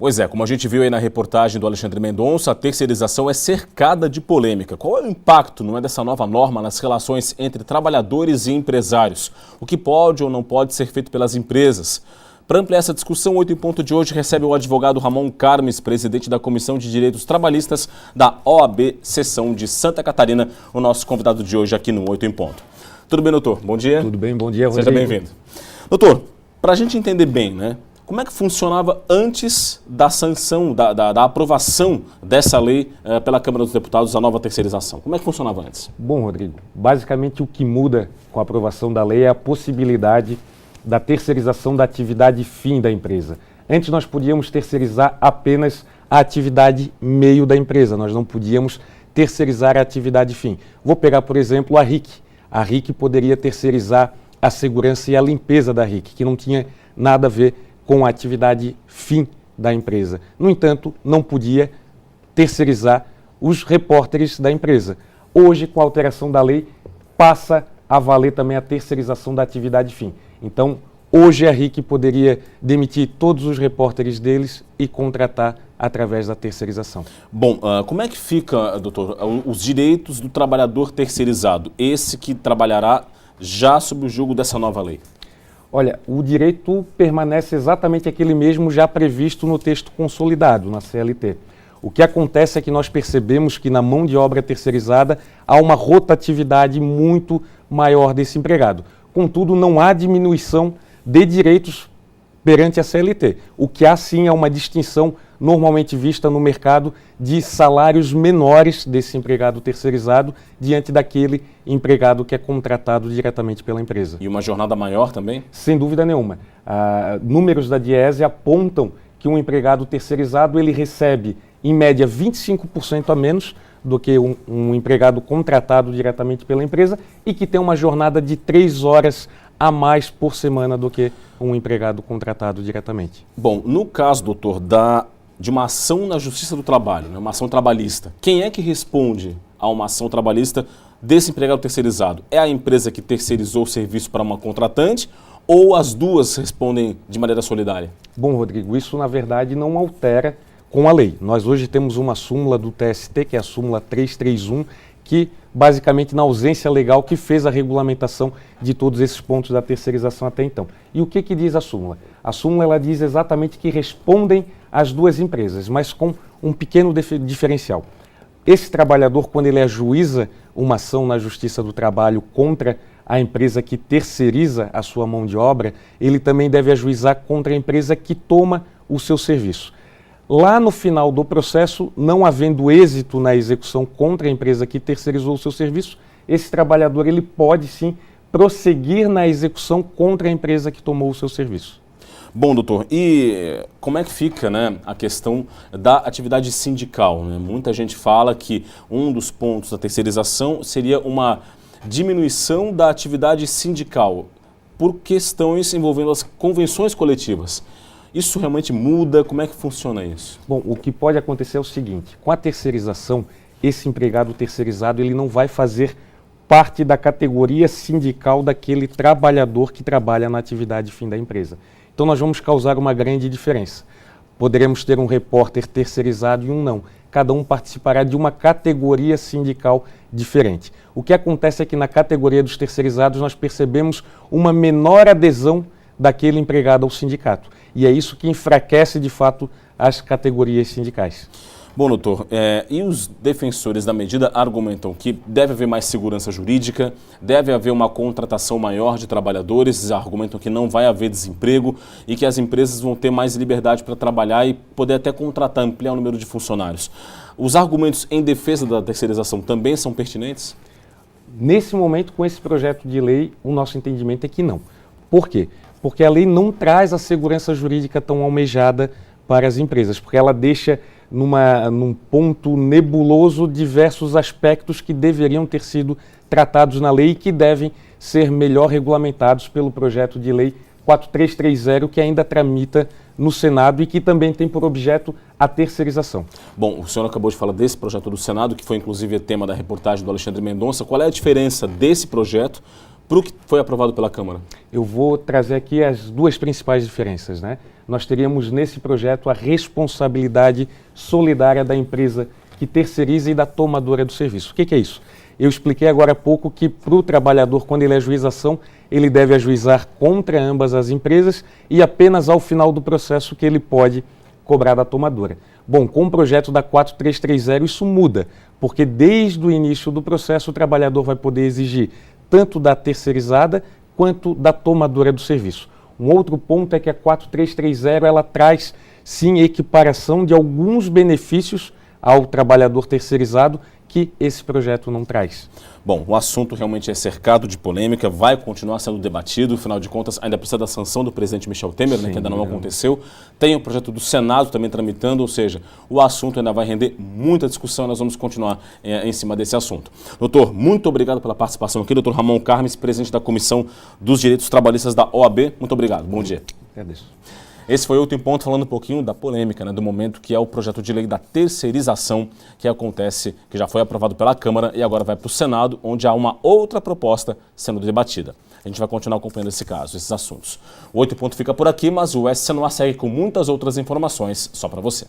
Pois é, como a gente viu aí na reportagem do Alexandre Mendonça, a terceirização é cercada de polêmica. Qual é o impacto, dessa nova norma nas relações entre trabalhadores e empresários? O que pode ou não pode ser feito pelas empresas? Para ampliar essa discussão, o 8 em Ponto de hoje recebe o advogado Ramon Carmes, presidente da Comissão de Direitos Trabalhistas da OAB Seção de Santa Catarina, o nosso convidado de hoje aqui no 8 em Ponto. Tudo bem, doutor? Bom dia. Tudo bem, bom dia, Rodrigo. Seja bem-vindo. Doutor, para a gente entender bem, como é que funcionava antes da sanção, da aprovação dessa lei pela Câmara dos Deputados, a nova terceirização? Como é que funcionava antes? Bom, Rodrigo, basicamente o que muda com a aprovação da lei é a possibilidade da terceirização da atividade fim da empresa. Antes nós podíamos terceirizar apenas a atividade meio da empresa, nós não podíamos terceirizar a atividade fim. Vou pegar, por exemplo, a RIC. A RIC poderia terceirizar a segurança e a limpeza da RIC, que não tinha nada a ver com a atividade fim da empresa. No entanto, não podia terceirizar os repórteres da empresa. Hoje, com a alteração da lei, passa a valer também a terceirização da atividade fim. Então, hoje a RIC poderia demitir todos os repórteres deles e contratar através da terceirização. Bom, como é que fica, doutor, os direitos do trabalhador terceirizado, esse que trabalhará já sob o jugo dessa nova lei? Olha, o direito permanece exatamente aquele mesmo já previsto no texto consolidado, na CLT. O que acontece é que nós percebemos que na mão de obra terceirizada há uma rotatividade muito maior desse empregado. Contudo, não há diminuição de direitos perante a CLT. O que há sim é uma distinção normalmente vista no mercado de salários menores desse empregado terceirizado diante daquele empregado que é contratado diretamente pela empresa. E uma jornada maior também? Sem dúvida nenhuma. Números da Diese apontam que um empregado terceirizado ele recebe, em média, 25% a menos do que um empregado contratado diretamente pela empresa e que tem uma jornada de 3 horas a mais por semana do que um empregado contratado diretamente. Bom, no caso, doutor, de uma ação na Justiça do Trabalho, uma ação trabalhista, quem é que responde a uma ação trabalhista desse empregado terceirizado? É a empresa que terceirizou o serviço para uma contratante ou as duas respondem de maneira solidária? Bom, Rodrigo, isso na verdade não altera com a lei. Nós hoje temos uma súmula do TST, que é a súmula 331, que basicamente na ausência legal que fez a regulamentação de todos esses pontos da terceirização até então. E o que diz a súmula? A súmula ela diz exatamente que respondem as duas empresas, mas com um pequeno diferencial. Esse trabalhador, quando ele ajuiza uma ação na Justiça do Trabalho contra a empresa que terceiriza a sua mão de obra, ele também deve ajuizar contra a empresa que toma o seu serviço. Lá no final do processo, não havendo êxito na execução contra a empresa que terceirizou o seu serviço, esse trabalhador ele pode sim prosseguir na execução contra a empresa que tomou o seu serviço. Bom, doutor, e como é que fica a questão da atividade sindical? Muita gente fala que um dos pontos da terceirização seria uma diminuição da atividade sindical por questões envolvendo as convenções coletivas. Isso realmente muda? Como é que funciona isso? Bom, o que pode acontecer é o seguinte, com a terceirização, esse empregado terceirizado ele não vai fazer parte da categoria sindical daquele trabalhador que trabalha na atividade fim da empresa. Então nós vamos causar uma grande diferença. Poderemos ter um repórter terceirizado e um não. Cada um participará de uma categoria sindical diferente. O que acontece é que na categoria dos terceirizados nós percebemos uma menor adesão daquele empregado ao sindicato. E é isso que enfraquece, de fato, as categorias sindicais. Bom, doutor, e os defensores da medida argumentam que deve haver mais segurança jurídica, deve haver uma contratação maior de trabalhadores, argumentam que não vai haver desemprego e que as empresas vão ter mais liberdade para trabalhar e poder até contratar, ampliar o número de funcionários. Os argumentos em defesa da terceirização também são pertinentes? Nesse momento, com esse projeto de lei, o nosso entendimento é que não. Por quê? Porque a lei não traz a segurança jurídica tão almejada para as empresas, porque ela deixa num ponto nebuloso diversos aspectos que deveriam ter sido tratados na lei e que devem ser melhor regulamentados pelo projeto de lei 4330, que ainda tramita no Senado e que também tem por objeto a terceirização. Bom, o senhor acabou de falar desse projeto do Senado, que foi inclusive tema da reportagem do Alexandre Mendonça. Qual é a diferença desse projeto para o que foi aprovado pela Câmara? Eu vou trazer aqui as duas principais diferenças, né? Nós teríamos nesse projeto a responsabilidade solidária da empresa que terceiriza e da tomadora do serviço. O que é isso? Eu expliquei agora há pouco que para o trabalhador, quando ele ajuiza ação, ele deve ajuizar contra ambas as empresas e apenas ao final do processo que ele pode cobrar da tomadora. Bom, com o projeto da 4330 isso muda, porque desde o início do processo o trabalhador vai poder exigir tanto da terceirizada quanto da tomadora do serviço. Um outro ponto é que a 4330 ela traz sim equiparação de alguns benefícios ao trabalhador terceirizado que esse projeto não traz. Bom, o assunto realmente é cercado de polêmica, vai continuar sendo debatido, afinal de contas ainda precisa da sanção do presidente Michel Temer, né, que ainda não aconteceu. Tem o projeto do Senado também tramitando, ou seja, o assunto ainda vai render muita discussão e nós vamos continuar em cima desse assunto. Doutor, muito obrigado pela participação aqui, doutor Ramon Carmes, presidente da Comissão dos Direitos Trabalhistas da OAB. Muito obrigado, bom dia. Agradeço. Esse foi outro ponto falando um pouquinho da polêmica, né, do momento que é o projeto de lei da terceirização que acontece, que já foi aprovado pela Câmara e agora vai para o Senado, onde há uma outra proposta sendo debatida. A gente vai continuar acompanhando esse caso, esses assuntos. O 8 Ponto fica por aqui, mas o SC no Ar segue com muitas outras informações só para você.